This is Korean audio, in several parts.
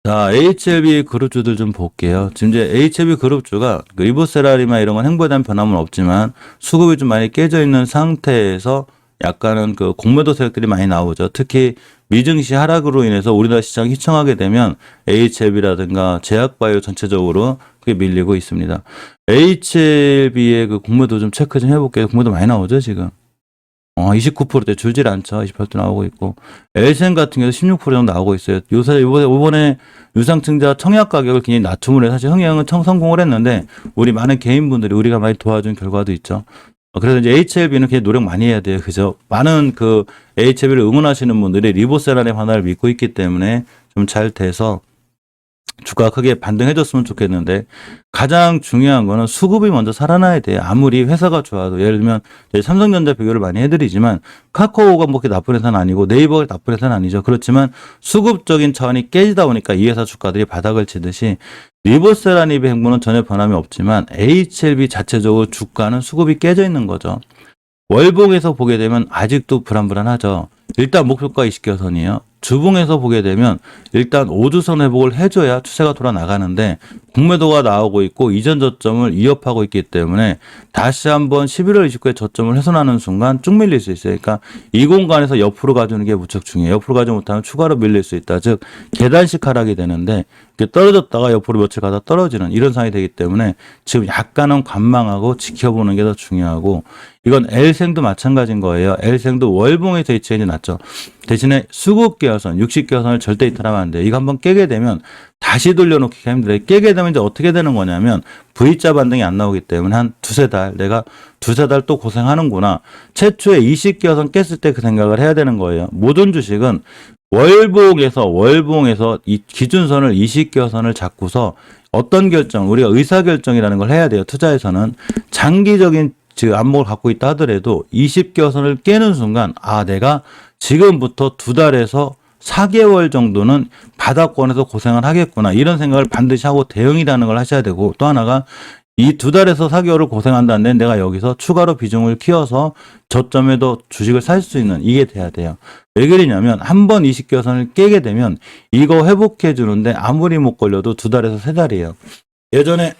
자, HLB 그룹주들 좀 볼게요. 지금 이제 HLB 그룹주가 그 리보세라리나 이런 건 행보에 대한 변함은 없지만 수급이 좀 많이 깨져 있는 상태에서 약간은 그 공매도 세력들이 많이 나오죠. 특히 미증시 하락으로 인해서 우리나라 시장이 휘청하게 되면 HLB라든가 제약바이오 전체적으로 그게 밀리고 있습니다. HLB의 그 공매도 좀 체크 좀 해볼게요. 공매도 많이 나오죠, 지금. 29%대 줄질 않죠. 28도 나오고 있고. 엘센 같은 경우도 16% 정도 나오고 있어요. 요새 이번에 유상증자 청약 가격을 굉장히 낮춤을 해서 사실 흥행은 성공을 했는데 우리 많은 개인분들이 우리가 많이 도와준 결과도 있죠. 그래서 이제 HLB는 굉장히 노력 많이 해야 돼요. 그죠? 많은 그 HLB를 응원하시는 분들이 리보세라의 하나를 믿고 있기 때문에 좀 잘 돼서 주가가 크게 반등해줬으면 좋겠는데 가장 중요한 거는 수급이 먼저 살아나야 돼요. 아무리 회사가 좋아도 예를 들면 삼성전자 비교를 많이 해드리지만 카카오가 뭐 그렇게 나쁜 회사는 아니고 네이버가 나쁜 회사는 아니죠. 그렇지만 수급적인 차원이 깨지다 보니까 이 회사 주가들이 바닥을 치듯이 리보세라닙의 행보는 전혀 변함이 없지만 HLB 자체적으로 주가는 수급이 깨져 있는 거죠. 월봉에서 보게 되면 아직도 불안불안하죠. 일단 목표가 20개선이에요. 주봉에서 보게 되면 일단 5주선 회복을 해줘야 추세가 돌아 나가는데 공매도가 나오고 있고 이전 저점을 위협하고 있기 때문에 다시 한번 11월 29일 저점을 훼손하는 순간 쭉 밀릴 수 있어요. 그러니까 이 공간에서 옆으로 가주는 게 무척 중요해요. 옆으로 가지 못하면 추가로 밀릴 수 있다. 즉 계단식 하락이 되는데 떨어졌다가 옆으로 며칠 가다 떨어지는 이런 상황이 되기 때문에 지금 약간은 관망하고 지켜보는 게 더 중요하고 이건 L생도 마찬가지인 거예요. L생도 월봉에서 HN이 났죠. 대신에 수급계열선, 60계열선을 절대 이탈하면 안 돼요. 이거 한번 깨게 되면 다시 돌려놓기가 힘들어요. 깨게 되면 이제 어떻게 되는 거냐면 V자 반등이 안 나오기 때문에 한 두세 달, 내가 두세 달 또 고생하는구나. 최초에 20계열선 깼을 때 그 생각을 해야 되는 거예요. 모든 주식은 월봉에서 이 기준선을 20계열선을 잡고서 어떤 결정, 우리가 의사결정이라는 걸 해야 돼요. 투자에서는 장기적인 안목을 갖고 있다 하더라도 20개선을 깨는 순간 내가 지금부터 2달에서 4개월 정도는 바닥권에서 고생을 하겠구나 이런 생각을 반드시 하고 대응이라는 걸 하셔야 되고 또 하나가 이 2달에서 4개월을 고생한다는데 내가 여기서 추가로 비중을 키워서 저점에도 주식을 살 수 있는 이게 돼야 돼요. 왜 그러냐면 한 번 20개선을 깨게 되면 이거 회복해 주는데 아무리 못 걸려도 2달에서 3달이에요. 예전에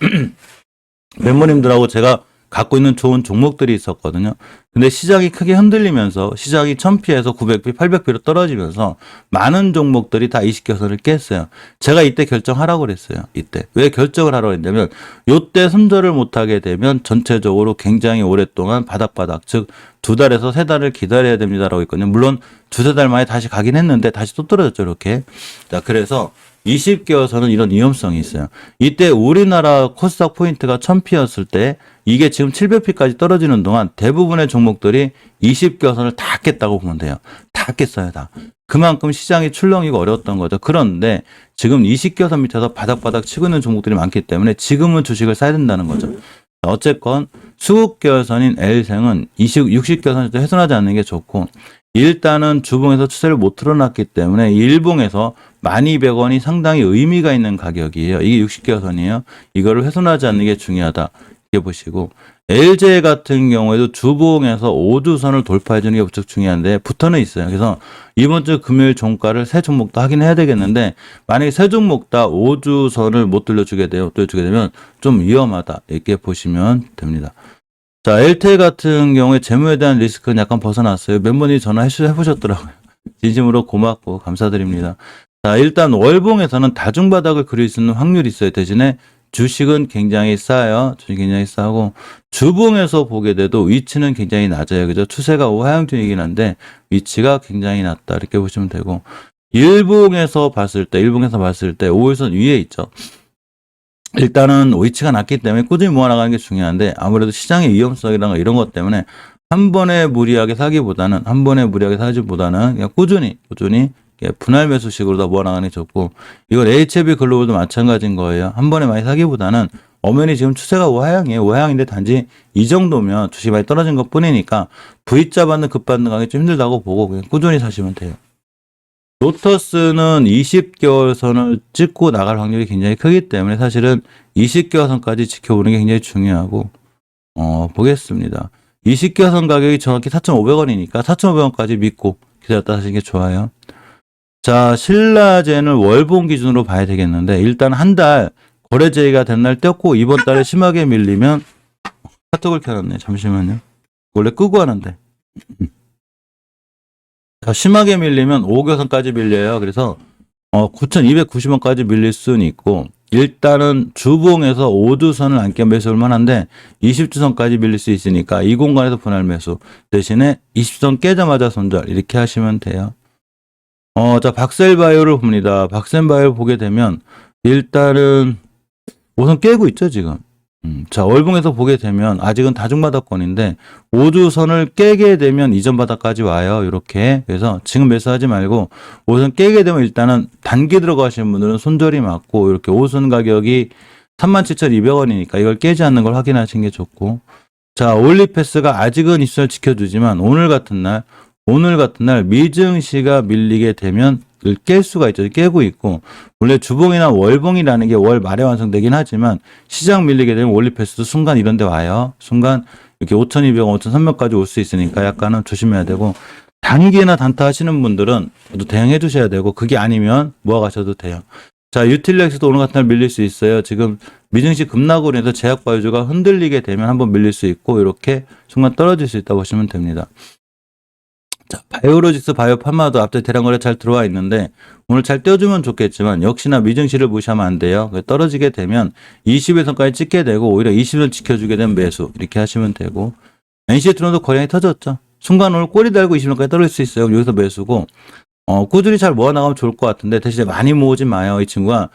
멤버님들하고 제가 갖고 있는 좋은 종목들이 있었거든요. 근데 시장이 크게 흔들리면서 시장이 1000피에서 900피, 800피로 떨어지면서 많은 종목들이 다 20개선을 깼어요. 제가 이때 결정하라고 그랬어요. 이때. 왜 결정을 하라고 했냐면 요때 손절을 못하게 되면 전체적으로 굉장히 오랫동안 바닥바닥 즉 2달에서 3달을 기다려야 됩니다라고 했거든요. 물론 두세 달 만에 다시 가긴 했는데 다시 또 떨어졌죠. 이렇게. 자, 그래서 20개월선은 이런 위험성이 있어요. 이때 우리나라 코스닥 포인트가 1000피였을 때 이게 지금 700피까지 떨어지는 동안 대부분의 종목들이 20개월선을 다 깼다고 보면 돼요. 다 깼어요, 다. 그만큼 시장이 출렁이고 어려웠던 거죠. 그런데 지금 20개월선 밑에서 바닥바닥 치고 있는 종목들이 많기 때문에 지금은 주식을 사야 된다는 거죠. 어쨌건 수급계열선인 L생은 60계열선에서 훼손하지 않는 게 좋고 일단은 주봉에서 추세를 못 틀어놨기 때문에 일봉에서 1200원이 상당히 의미가 있는 가격이에요. 이게 60계열선이에요. 이거를 훼손하지 않는 게 중요하다. 이렇게 보시고 LJ 같은 경우에도 주봉에서 5주선을 돌파해 주는 게 무척 중요한데 붙어는 있어요. 그래서 이번 주 금요일 종가를 세 종목 다 확인해야 되겠는데 만약에 세 종목 다 5주선을 못 돌려주게 되면 좀 위험하다. 이렇게 보시면 됩니다. 자, LTE 같은 경우에 재무에 대한 리스크는 약간 벗어났어요. 멤버님이 전화해보셨더라고요. 진심으로 고맙고 감사드립니다. 자, 일단 월봉에서는 다중바닥을 그릴 수 있는 확률이 있어요. 대신에 주식은 굉장히 싸요. 주식이 굉장히 싸고 주봉에서 보게 돼도 위치는 굉장히 낮아요. 그죠? 추세가 우하향 중이긴 한데 위치가 굉장히 낮다. 이렇게 보시면 되고 일봉에서 봤을 때 5일선 위에 있죠. 일단은 위치가 낮기 때문에 꾸준히 모아나가는 게 중요한데 아무래도 시장의 위험성이랑 이런 것 때문에 한 번에 무리하게 사지 보다는 그냥 꾸준히 분할 매수식으로 다 모아나가는 게 좋고 이건 HLB 글로벌도 마찬가지인 거예요. 한 번에 많이 사기보다는 엄연히 지금 추세가 우하향이에요. 우하향인데 단지 이 정도면 주식이 많이 떨어진 것 뿐이니까 V자 받는 급반등 가기 좀 힘들다고 보고 그냥 꾸준히 사시면 돼요. 로터스는 20개월선을 찍고 나갈 확률이 굉장히 크기 때문에 사실은 20개월선까지 지켜보는 게 굉장히 중요하고 보겠습니다. 20개월선 가격이 정확히 4,500원이니까 4,500원까지 믿고 기다렸다 하시는 게 좋아요. 자, 신라젠을 월봉 기준으로 봐야 되겠는데, 일단 한 달 거래 제의가 된 날 떴고, 이번 달에 심하게 밀리면, 카톡을 켜놨네. 잠시만요. 원래 끄고 하는데. 자, 심하게 밀리면 5개선까지 밀려요. 그래서, 9,290원까지 밀릴 수는 있고, 일단은 주봉에서 5주선을 안겨 매수할 만한데, 20주선까지 밀릴 수 있으니까, 이 공간에서 분할 매수. 대신에 20선 깨자마자 손절. 이렇게 하시면 돼요. 자, 박셀바이오를 봅니다. 박셀바이오 보게 되면, 일단은, 우선 깨고 있죠, 지금. 자, 월봉에서 보게 되면, 아직은 다중바닥권인데, 5주선을 깨게 되면 이전 바닥까지 와요, 이렇게. 그래서 지금 매수하지 말고, 우선 깨게 되면 일단은 단기 들어가시는 분들은 손절이 맞고, 이렇게 5선 가격이 37,200원이니까 이걸 깨지 않는 걸 확인하시는 게 좋고, 자, 올리패스가 아직은 입수를 지켜주지만, 오늘 같은 날 미증시가 밀리게 되면 깰 수가 있죠. 깨고 있고, 원래 주봉이나 월봉이라는 게 월 말에 완성되긴 하지만 시장 밀리게 되면 올리패스도 순간 이런 데 와요. 순간 이렇게 5,200원, 5,300원까지 올 수 있으니까 약간은 조심해야 되고, 단기나 단타 하시는 분들은 또 대응해 주셔야 되고, 그게 아니면 모아 가셔도 돼요. 자, 유틸렉스도 오늘 같은 날 밀릴 수 있어요. 지금 미증시 급락으로 인해서 제약바이오주가 흔들리게 되면 한번 밀릴 수 있고, 이렇게 순간 떨어질 수 있다고 보시면 됩니다. 자, 바이오로직스 바이오파마도 앞에 대량거래 잘 들어와 있는데 오늘 잘 떼어주면 좋겠지만 역시나 미증시를 무시하면 안 돼요. 떨어지게 되면 20일선까지 찍게 되고 오히려 20일 지켜주게 되면 매수 이렇게 하시면 되고, NC트론도 거량이 터졌죠. 순간 오늘 꼬리 달고 20일까지 떨어질 수 있어요. 여기서 매수고, 꾸준히 잘 모아나가면 좋을 것 같은데 대신에 많이 모으지 마요. 이 친구가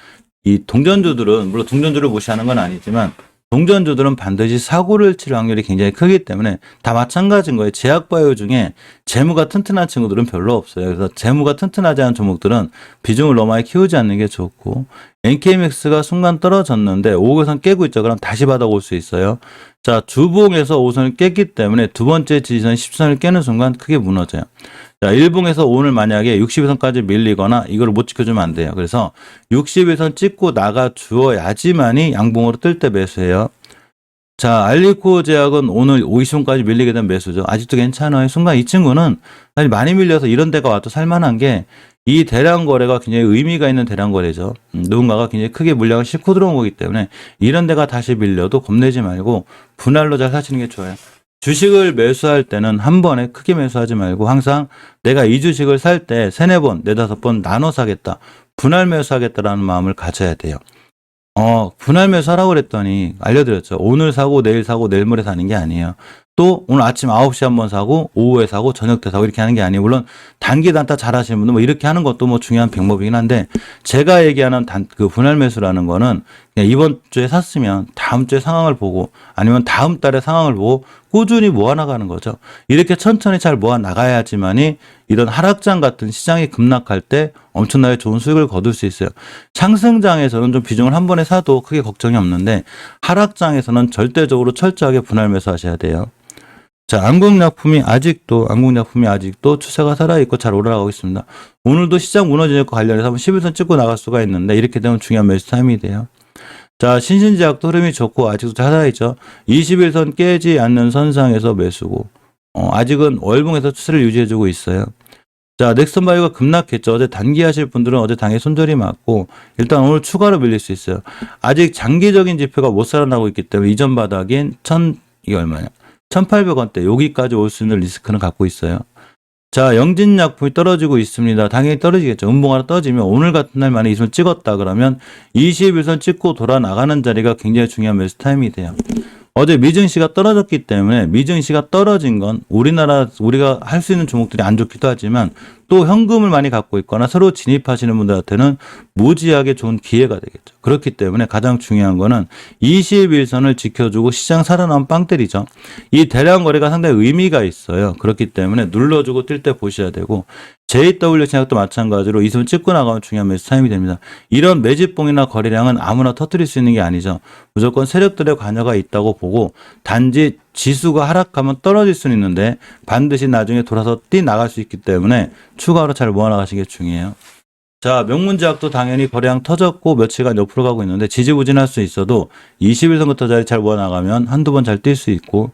이 동전주들은 물론 동전주를 무시하는 건 아니지만 동전주들은 반드시 사고를 칠 확률이 굉장히 크기 때문에 다 마찬가지인 거예요. 제약바이오 중에 재무가 튼튼한 친구들은 별로 없어요. 그래서 재무가 튼튼하지 않은 종목들은 비중을 너무 많이 키우지 않는 게 좋고, NKMX가 순간 떨어졌는데 5호선 깨고 있죠. 그럼 다시 바닥 올 수 있어요. 자, 주봉에서 5호선을 깼기 때문에 두 번째 지지선 10선을 깨는 순간 크게 무너져요. 자, 일봉에서 오늘 만약에 60일선까지 밀리거나 이걸 못 지켜주면 안 돼요. 그래서 60일선 찍고 나가 주어야지만이 양봉으로 뜰 때 매수해요. 자, 알리코 제약은 오늘 50원까지 밀리게 된 매수죠. 아직도 괜찮아요. 순간 이 친구는 사실 많이 밀려서 이런 데가 와도 살만한 게, 이 대량 거래가 굉장히 의미가 있는 대량 거래죠. 누군가가 굉장히 크게 물량을 싣고 들어온 거기 때문에 이런 데가 다시 밀려도 겁내지 말고 분할로 잘 사시는 게 좋아요. 주식을 매수할 때는 한 번에 크게 매수하지 말고 항상 내가 이 주식을 살 때 3-4번, 4-5번 나눠 사겠다, 분할 매수하겠다라는 마음을 가져야 돼요. 분할 매수하라고 그랬더니 알려드렸죠. 오늘 사고 내일 사고 내일 모레 사는 게 아니에요. 또 오늘 아침 9시에 한번 사고 오후에 사고 저녁 때 사고 이렇게 하는 게 아니에요. 물론 단기 단타 잘 하시는 분들 뭐 이렇게 하는 것도 뭐 중요한 방법이긴 한데, 제가 얘기하는 그 분할 매수라는 거는 그냥 이번 주에 샀으면 다음 주에 상황을 보고 아니면 다음 달에 상황을 보고 꾸준히 모아나가는 거죠. 이렇게 천천히 잘 모아나가야지만이 이런 하락장 같은 시장이 급락할 때 엄청나게 좋은 수익을 거둘 수 있어요. 상승장에서는 좀 비중을 한 번에 사도 크게 걱정이 없는데, 하락장에서는 절대적으로 철저하게 분할 매수하셔야 돼요. 자, 안국약품이 아직도 추세가 살아있고 잘 올라가고 있습니다. 오늘도 시장 무너지는 것 관련해서 한번 11선 찍고 나갈 수가 있는데 이렇게 되면 중요한 매수 타임이 돼요. 자, 신신제약도 흐름이 좋고 아직도 잘 살아있죠. 21선 깨지 않는 선상에서 매수고, 아직은 월봉에서 추세를 유지해주고 있어요. 자, 넥슨바이오가 급락했죠. 어제 단기 하실 분들은 어제 당일 손절이 맞고, 일단 오늘 추가로 밀릴 수 있어요. 아직 장기적인 지표가 못 살아나고 있기 때문에 이전 바닥인 이게 얼마냐? 1,800원대 여기까지 올 수 있는 리스크는 갖고 있어요. 자, 영진약품이 떨어지고 있습니다. 당연히 떨어지겠죠. 음봉 하나 떨어지면 오늘 같은 날 만에 이선 찍었다 그러면 21선 찍고 돌아 나가는 자리가 굉장히 중요한 매수 타임이 돼요. 어제 미증시가 떨어졌기 때문에, 미증시가 떨어진 건 우리가 할 수 있는 종목들이 안 좋기도 하지만 또 현금을 많이 갖고 있거나 새로 진입하시는 분들한테는 무지하게 좋은 기회가 되겠죠. 그렇기 때문에 가장 중요한 거는 21선을 지켜주고 시장 살아나면 빵 때리죠. 이 대량 거래가 상당히 의미가 있어요. 그렇기 때문에 눌러주고 뛸 때 보셔야 되고, JW 신약도 마찬가지로 이선 찍고 나가면 중요한 매수 타임이 됩니다. 이런 매집봉이나 거래량은 아무나 터뜨릴 수 있는 게 아니죠. 무조건 세력들의 관여가 있다고 보고, 단지 지수가 하락하면 떨어질 수는 있는데 반드시 나중에 돌아서 뛰 나갈 수 있기 때문에 추가로 잘 모아나가시는 게 중요해요. 자, 명문제약도 당연히 거래량 터졌고 며칠간 옆으로 가고 있는데 지지부진할 수 있어도 21선부터 자리 잘 모아나가면 한두 번 잘 뛸 수 있고,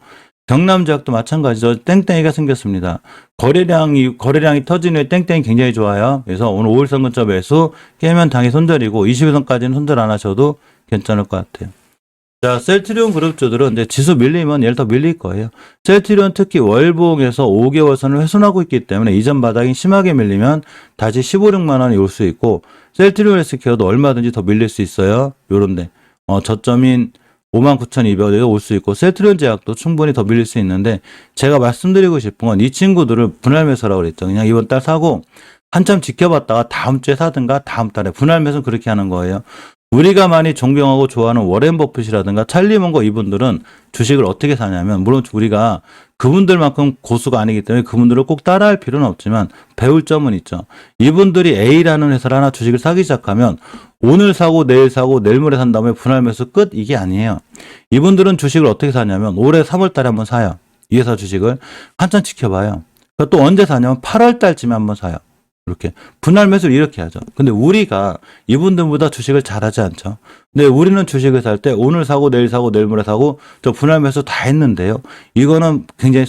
경남제약도 마찬가지죠. 땡땡이가 생겼습니다. 거래량이 터진 후에 땡땡이 굉장히 좋아요. 그래서 오늘 5일선 근처 매수 깨면 당일 손절이고 21선까지는 손절 안 하셔도 괜찮을 것 같아요. 자, 셀트리온 그룹주들은 이제 지수 밀리면 얘를 더 밀릴 거예요. 셀트리온 특히 월봉에서 5개월 선을 훼손하고 있기 때문에 이전 바닥이 심하게 밀리면 다시 15, 6만 원이 올 수 있고 셀트리온 헬스케어도 얼마든지 더 밀릴 수 있어요. 요런데 저점인 59,200원에 올 수 있고 셀트리온 제약도 충분히 더 밀릴 수 있는데 제가 말씀드리고 싶은 건 이 친구들을 분할 매수라고 그랬죠. 그냥 이번 달 사고 한참 지켜봤다가 다음 주에 사든가 다음 달에 분할 매수는 그렇게 하는 거예요. 우리가 많이 존경하고 좋아하는 워렌 버핏이라든가 찰리 먼거 이분들은 주식을 어떻게 사냐면 물론 우리가 그분들만큼 고수가 아니기 때문에 그분들을 꼭 따라할 필요는 없지만 배울 점은 있죠. 이분들이 A라는 회사를 하나 주식을 사기 시작하면 오늘 사고 내일 모레 산 다음에 분할 매수 끝 이게 아니에요. 이분들은 주식을 어떻게 사냐면 올해 3월 달에 한번 사요. 이 회사 주식을 한참 지켜봐요. 또 언제 사냐면 8월 달쯤에 한번 사요. 이렇게 분할 매수를 이렇게 하죠. 근데 우리가 이분들보다 주식을 잘하지 않죠. 근데 우리는 주식을 살 때 오늘 사고 내일 모레 사고 저 분할 매수 다 했는데요. 이거는 굉장히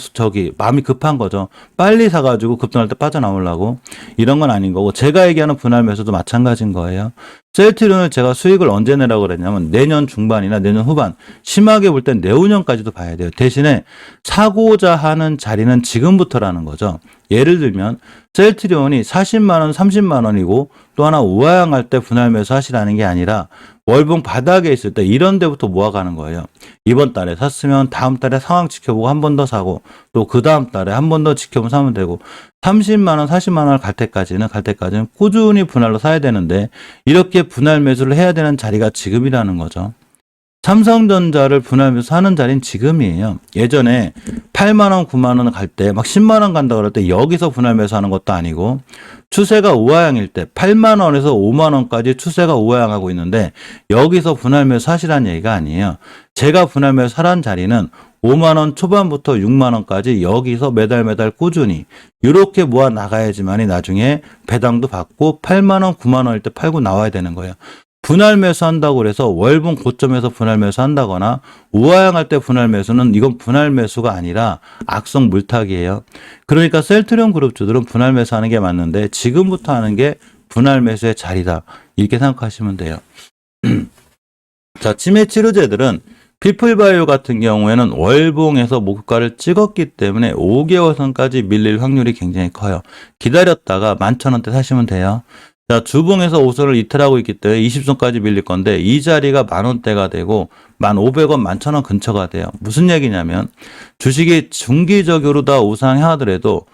마음이 급한 거죠. 빨리 사가지고 급등할 때 빠져나오려고 이런 건 아닌 거고 제가 얘기하는 분할 매수도 마찬가지인 거예요. 셀트리온을 제가 수익을 언제 내라고 그랬냐면 내년 중반이나 내년 후반 심하게 볼 땐 내후년까지도 봐야 돼요. 대신에 사고자 하는 자리는 지금부터라는 거죠. 예를 들면 셀트리온이 40만 원, 30만 원이고 또 하나 우하향할 때 분할 매수 하시라는 게 아니라 월봉 바닥에 있을 때 이런 데부터 모아가는 거예요. 이번 달에 샀으면 다음 달에 상황 지켜보고 한 번 더 사고 또 그 다음 달에 한 번 더 지켜보면 사면 되고 30만 원, 40만 원을 갈 때까지는 꾸준히 분할로 사야 되는데 이렇게 분할 매수를 해야 되는 자리가 지금이라는 거죠. 삼성전자를 분할 매수 하는 자리는 지금이에요. 예전에 8만 원, 9만 원 갈 때 막 10만 원 간다 그럴 때 여기서 분할 매수하는 것도 아니고 추세가 우하향일 때 8만 원에서 5만 원까지 추세가 우하향하고 있는데 여기서 분할 매수 하시라는 얘기가 아니에요. 제가 분할 매수 하라는 자리는 5만 원 초반부터 6만 원까지 여기서 매달 꾸준히 이렇게 모아 나가야지만이 나중에 배당도 받고 8만 원, 9만 원일 때 팔고 나와야 되는 거예요. 분할 매수한다고 그래서 월봉 고점에서 분할 매수한다거나 우하향할 때 분할 매수는 이건 분할 매수가 아니라 악성 물타기예요. 그러니까 셀트리온 그룹주들은 분할 매수하는 게 맞는데 지금부터 하는 게 분할 매수의 자리다. 이렇게 생각하시면 돼요. 자, 치매 치료제들은 피플바이오 같은 경우에는 월봉에서 목표가를 찍었기 때문에 5개월 선까지 밀릴 확률이 굉장히 커요. 기다렸다가 11,000원대 사시면 돼요. 자, 주봉에서 5선을 이탈하고 있기 때문에 20선까지 밀릴 건데 이 자리가 10,000원대가 되고 1,500원, 11,000원 근처가 돼요. 무슨 얘기냐면 주식이 중기적으로 다 우상향하더라도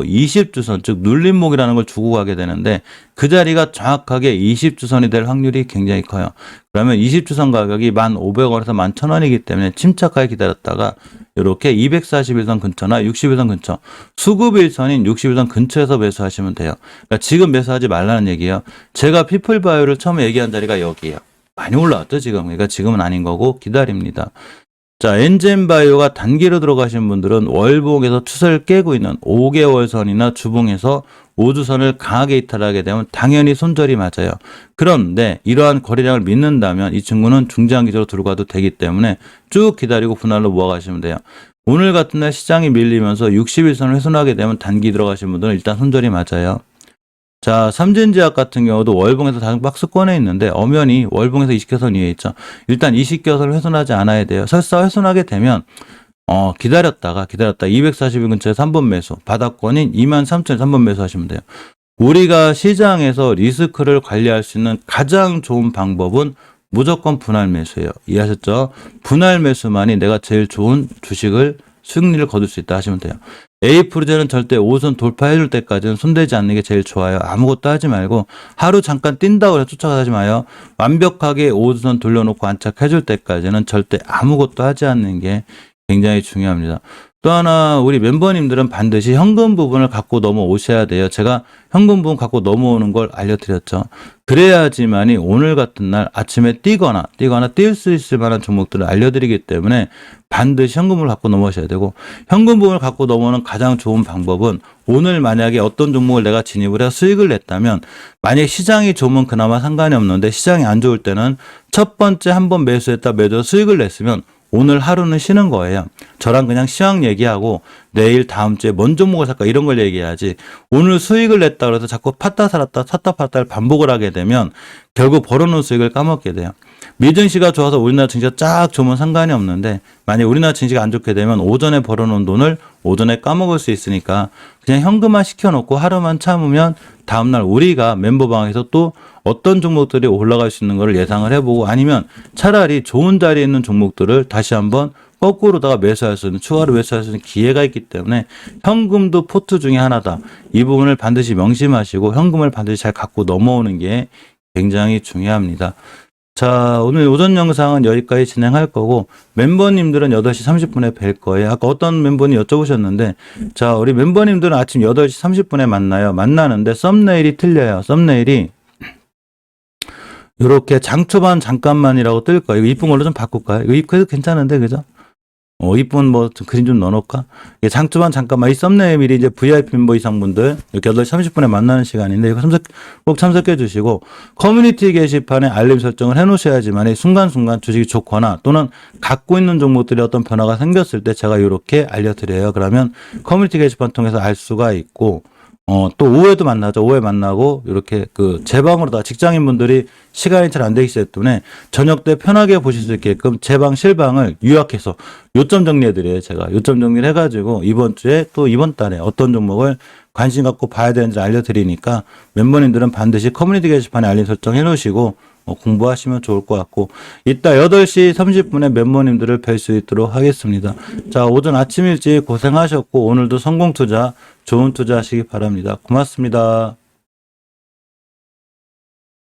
20주선, 즉 눌림목이라는 걸 주고 가게 되는데 그 자리가 정확하게 20주선이 될 확률이 굉장히 커요. 그러면 20주선 가격이 1,500원에서 11,000원이기 때문에 침착하게 기다렸다가 이렇게 241선 근처나 61선 근처, 수급일선인 61선 근처에서 매수하시면 돼요. 그러니까 지금 매수하지 말라는 얘기예요. 제가 피플바이오를 처음에 얘기한 자리가 여기예요. 많이 올라왔죠 지금. 그러니까 지금은 아닌 거고 기다립니다. 자, 엔젠바이오가 단기로 들어가신 분들은 월봉에서 추세를 깨고 있는 5개월 선이나 주봉에서 5주선을 강하게 이탈하게 되면 당연히 손절이 맞아요. 그런데 이러한 거래량을 믿는다면 이 친구는 중장기적으로 들어가도 되기 때문에 쭉 기다리고 분할로 모아가시면 돼요. 오늘 같은 날 시장이 밀리면서 61선을 훼손하게 되면 단기 들어가신 분들은 일단 손절이 맞아요. 자, 삼진제약 같은 경우도 월봉에서 다른 박스권에 있는데 엄연히 월봉에서 20개선 위에 있죠. 일단 20개선을 훼손하지 않아야 돼요. 설사 훼손하게 되면 기다렸다가 240일 근처에서 3번 매수, 바닥권인 23,000에 3번 매수하시면 돼요. 우리가 시장에서 리스크를 관리할 수 있는 가장 좋은 방법은 무조건 분할 매수예요. 이해하셨죠? 분할 매수만이 내가 제일 좋은 주식을 수익률을 거둘 수 있다 하시면 돼요. 에이프리제는 절대 5선 돌파해줄 때까지는 손대지 않는 게 제일 좋아요. 아무것도 하지 말고 하루 잠깐 뛴다고 해서 쫓아가지 마요. 완벽하게 5선 돌려놓고 안착해줄 때까지는 절대 아무것도 하지 않는 게 굉장히 중요합니다. 또 하나 우리 멤버님들은 반드시 현금 부분을 갖고 넘어오셔야 돼요. 제가 현금 부분 갖고 넘어오는 걸 알려드렸죠. 그래야지만이 오늘 같은 날 아침에 뛰거나 뛸 수 있을 만한 종목들을 알려드리기 때문에 반드시 현금을 갖고 넘어오셔야 되고 현금 부분을 갖고 넘어오는 가장 좋은 방법은 오늘 만약에 어떤 종목을 내가 진입을 해서 수익을 냈다면 만약에 시장이 좋으면 그나마 상관이 없는데 시장이 안 좋을 때는 첫 번째 한번 매수했다 매도해서 수익을 냈으면 오늘 하루는 쉬는 거예요. 저랑 그냥 시황 얘기하고 내일 다음 주에 뭔 종목을 살까 이런 걸 얘기해야지 오늘 수익을 냈다 그래서 자꾸 팠다 살았다 샀다 팔다를 반복을 하게 되면 결국 벌어놓은 수익을 까먹게 돼요. 미증시가 좋아서 우리나라 증시가 쫙 좋으면 상관이 없는데 만약 우리나라 증시가 안 좋게 되면 오전에 벌어놓은 돈을 오전에 까먹을 수 있으니까 그냥 현금화 시켜놓고 하루만 참으면 다음날 우리가 멤버방에서 또 어떤 종목들이 올라갈 수 있는 것을 예상을 해보고 아니면 차라리 좋은 자리에 있는 종목들을 다시 한번 거꾸로다가 매수할 수 있는 추가로 매수할 수 있는 기회가 있기 때문에 현금도 포트 중에 하나다. 이 부분을 반드시 명심하시고 현금을 반드시 잘 갖고 넘어오는 게 굉장히 중요합니다. 자, 오늘 오전 영상은 여기까지 진행할 거고 멤버님들은 8시 30분에 뵐 거예요. 아까 어떤 멤버님 여쭤보셨는데 자, 우리 멤버님들은 아침 8시 30분에 만나요. 만나는데 썸네일이 틀려요. 썸네일이 이렇게 장 초반 잠깐만이라고 뜰 거예요. 이거 이쁜 걸로 좀 바꿀까요? 이거 그래도 괜찮은데, 그죠? 이쁜 뭐 그림 좀 넣어놓을까? 장 초반 잠깐만 이 썸네일이 이제 VIP 멤버 이상분들 이렇게 8시 30분에 만나는 시간인데 이거 꼭 참석해 주시고 커뮤니티 게시판에 알림 설정을 해 놓으셔야지만 이 순간순간 주식이 좋거나 또는 갖고 있는 종목들이 어떤 변화가 생겼을 때 제가 이렇게 알려드려요. 그러면 커뮤니티 게시판 통해서 알 수가 있고 또 오후에도 만나죠. 오후에 만나고 이렇게 제 방으로다가 직장인분들이 시간이 잘 안 되기 때문에 저녁 때 편하게 보실 수 있게끔 제 방 실방을 요약해서 요점 정리해드려요. 제가 요점 정리를 해가지고 이번 주에 또 이번 달에 어떤 종목을 관심 갖고 봐야 되는지 알려드리니까 멤버님들은 반드시 커뮤니티 게시판에 알림 설정 해놓으시고 공부하시면 좋을 것 같고 이따 8시 30분에 멤버님들을 뵐 수 있도록 하겠습니다. 자, 오전 아침 일찍 고생하셨고 오늘도 성공 투자 좋은 투자 하시기 바랍니다. 고맙습니다.